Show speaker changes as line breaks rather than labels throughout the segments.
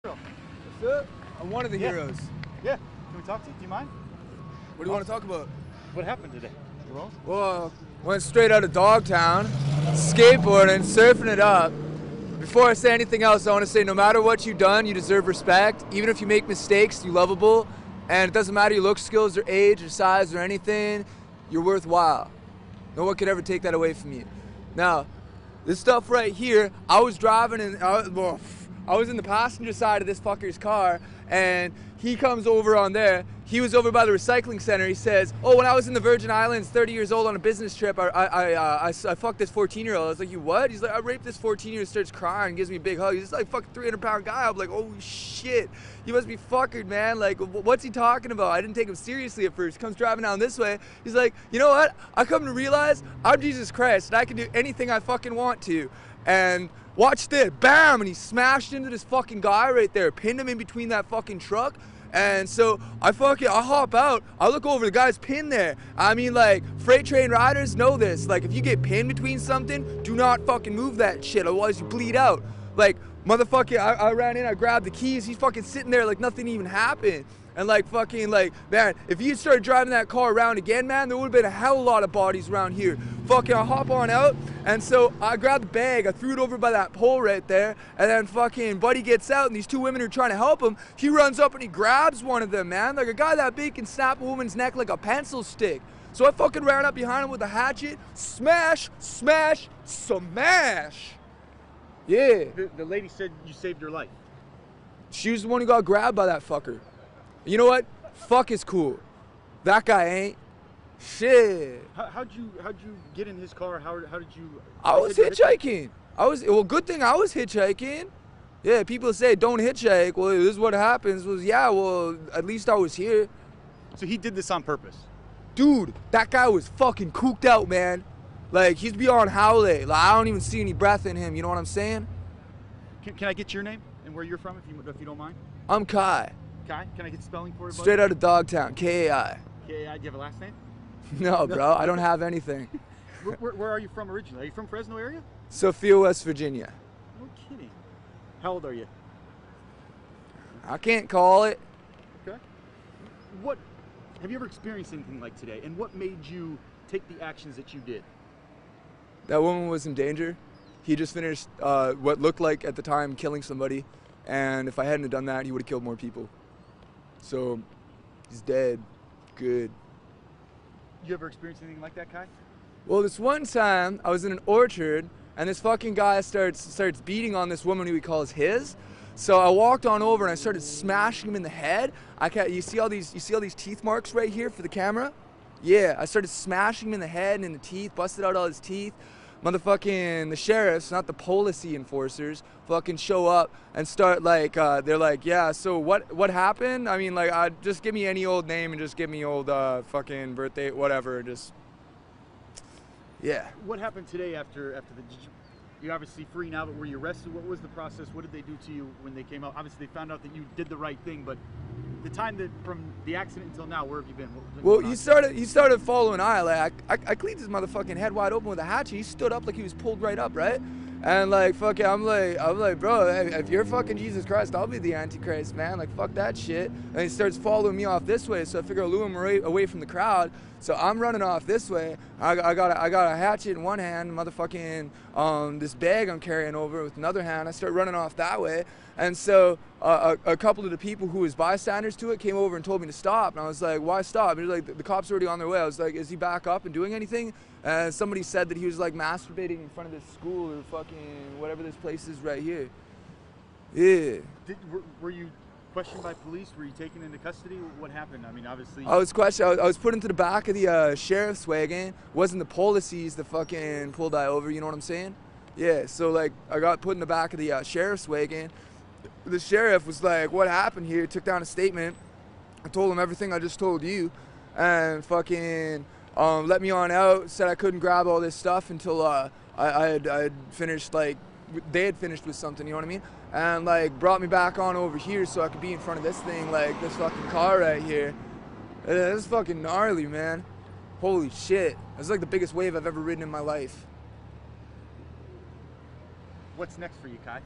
What's up? I'm one of the heroes.
Yeah. Can we talk to you? Do you mind?
What do you want to talk about?
What happened today?
Well, went straight out of Dogtown, skateboarding, surfing it up. Before I say anything else, I want to say no matter what you've done, you deserve respect. Even if you make mistakes, you're lovable. And it doesn't matter your look, skills, or age, or size, or anything, you're worthwhile. No one could ever take that away from you. Now, this stuff right here, I was driving and I was in the passenger side of this fucker's car, and he comes over on there. He was over by the recycling center. He says, "Oh, when I was in the Virgin Islands, 30 years old on a business trip, I fucked this 14-year-old." I was like, "You what?" He's like, "I raped this 14-year-old." Starts crying, gives me a big hug. He's like fucking 300-pound guy. I'm like, "Oh shit, you must be fuckered, man. Like, what's he talking about?" I didn't take him seriously at first. Comes driving down this way. He's like, "You know what? I come to realize I'm Jesus Christ, and I can do anything I fucking want to." And watch this, bam, and he smashed into this fucking guy right there, pinned him in between that fucking truck. And so I hop out, I look over, the guy's pinned there. I mean, like, freight train riders know this. Like, if you get pinned between something, do not fucking move that shit, otherwise you bleed out. Like, motherfucker, I ran in, I grabbed the keys, he's fucking sitting there like nothing even happened. And like fucking like, man, if you started driving that car around again, man, there would have been a hell of a lot of bodies around here. Fucking I hop on out, and so I grabbed the bag, I threw it over by that pole right there, and then fucking buddy gets out, and these two women are trying to help him. He runs up and he grabs one of them, man. Like a guy that big can snap a woman's neck like a pencil stick. So I fucking ran up behind him with a hatchet, smash, smash, smash. Yeah.
The lady said you saved her life.
She was the one who got grabbed by that fucker. You know what? Fuck is cool. That guy ain't. Shit.
How'd you get in his car? How did you?
I was hitchhiking. Well, good thing I was hitchhiking. Yeah, people say don't hitchhike. Well, this is what happens. Was yeah, well, at least I was here.
So he did this on purpose.
Dude, that guy was fucking cooked out, man. Like, he's beyond howley. Like, I don't even see any breath in him. You know what I'm saying?
Can I get your name and where you're from, if you don't mind?
I'm Kai.
Kai? Can I get spelling for you, buddy?
Straight out of Dogtown, K-A-I.
K-A-I. Do you have a last name?
No, bro, I don't have anything.
Where are you from originally? Are you from Fresno area?
Sophia, West Virginia.
No kidding. How old are you?
I can't call it.
Okay. Have you ever experienced anything like today? And what made you take the actions that you did?
That woman was in danger. He just finished what looked like at the time killing somebody. And if I hadn't have done that, he would have killed more people. So, he's dead. Good.
You ever experienced anything like that, Kai?
Well, this one time, I was in an orchard, and this fucking guy starts beating on this woman who he calls his. So I walked on over and I started smashing him in the head. You see all these teeth marks right here for the camera? Yeah, I started smashing him in the head and in the teeth, busted out all his teeth. Motherfucking the sheriffs, not the policy enforcers, fucking show up and start like, they're like, yeah, so what happened? I mean, like, just give me any old name and just give me old fucking birthday, whatever, just, yeah.
What happened today after you're obviously free now, but were you arrested? What was the process? What did they do to you when they came out? Obviously, they found out that you did the right thing, but the time that from the accident until now, where have you been?
Well, he started following I. Like, I cleaned his motherfucking head wide open with a hatchet. He stood up like he was pulled right up, right? And like, fucking, I'm like, bro, if you're fucking Jesus Christ, I'll be the Antichrist, man. Like, fuck that shit. And he starts following me off this way, so I figure I'll lure him away from the crowd. So I'm running off this way. I got a hatchet in one hand, motherfucking this bag I'm carrying over with another hand. I start running off that way. And so a couple of the people who was bystanders to it came over and told me to stop. And I was like, why stop? And like, the cops are already on their way. I was like, is he back up and doing anything? And somebody said that he was like masturbating in front of this school or fucking whatever this place is right here. Yeah.
Were you questioned by police? Were you taken into custody? What happened? I mean, obviously.
I was questioned. I was put into the back of the sheriff's wagon. It wasn't the policies that fucking pulled I over. You know what I'm saying? Yeah. So like, I got put in the back of the sheriff's wagon. The sheriff was like, "What happened here?" Took down a statement. I told him everything I just told you, and fucking let me on out. Said I couldn't grab all this stuff until I had finished, like they had finished with something. You know what I mean? And like brought me back on over here so I could be in front of this thing, like this fucking car right here. This is fucking gnarly, man. Holy shit! It's like the biggest wave I've ever ridden in my life.
What's next for you, Kai?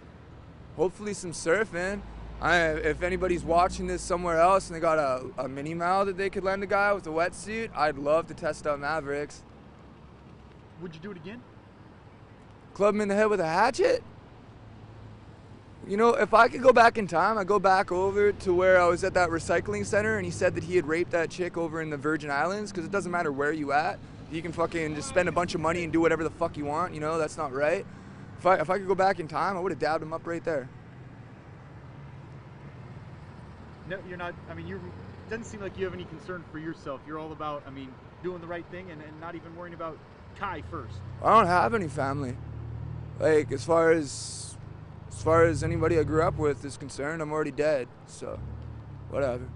Hopefully some surfing. If anybody's watching this somewhere else and they got a mini Mal that they could lend a guy with a wetsuit, I'd love to test out Mavericks.
Would you do it again?
Club him in the head with a hatchet? You know, if I could go back in time, I'd go back over to where I was at that recycling center and he said that he had raped that chick over in the Virgin Islands, because it doesn't matter where you at. You can fucking just spend a bunch of money and do whatever the fuck you want, you know, that's not right. If I could go back in time, I would have dabbed him up right there.
No, you're not. I mean, it doesn't seem like you have any concern for yourself. You're all about, I mean, doing the right thing and not even worrying about Kai first.
I don't have any family. Like, as far as anybody I grew up with is concerned, I'm already dead. So, whatever.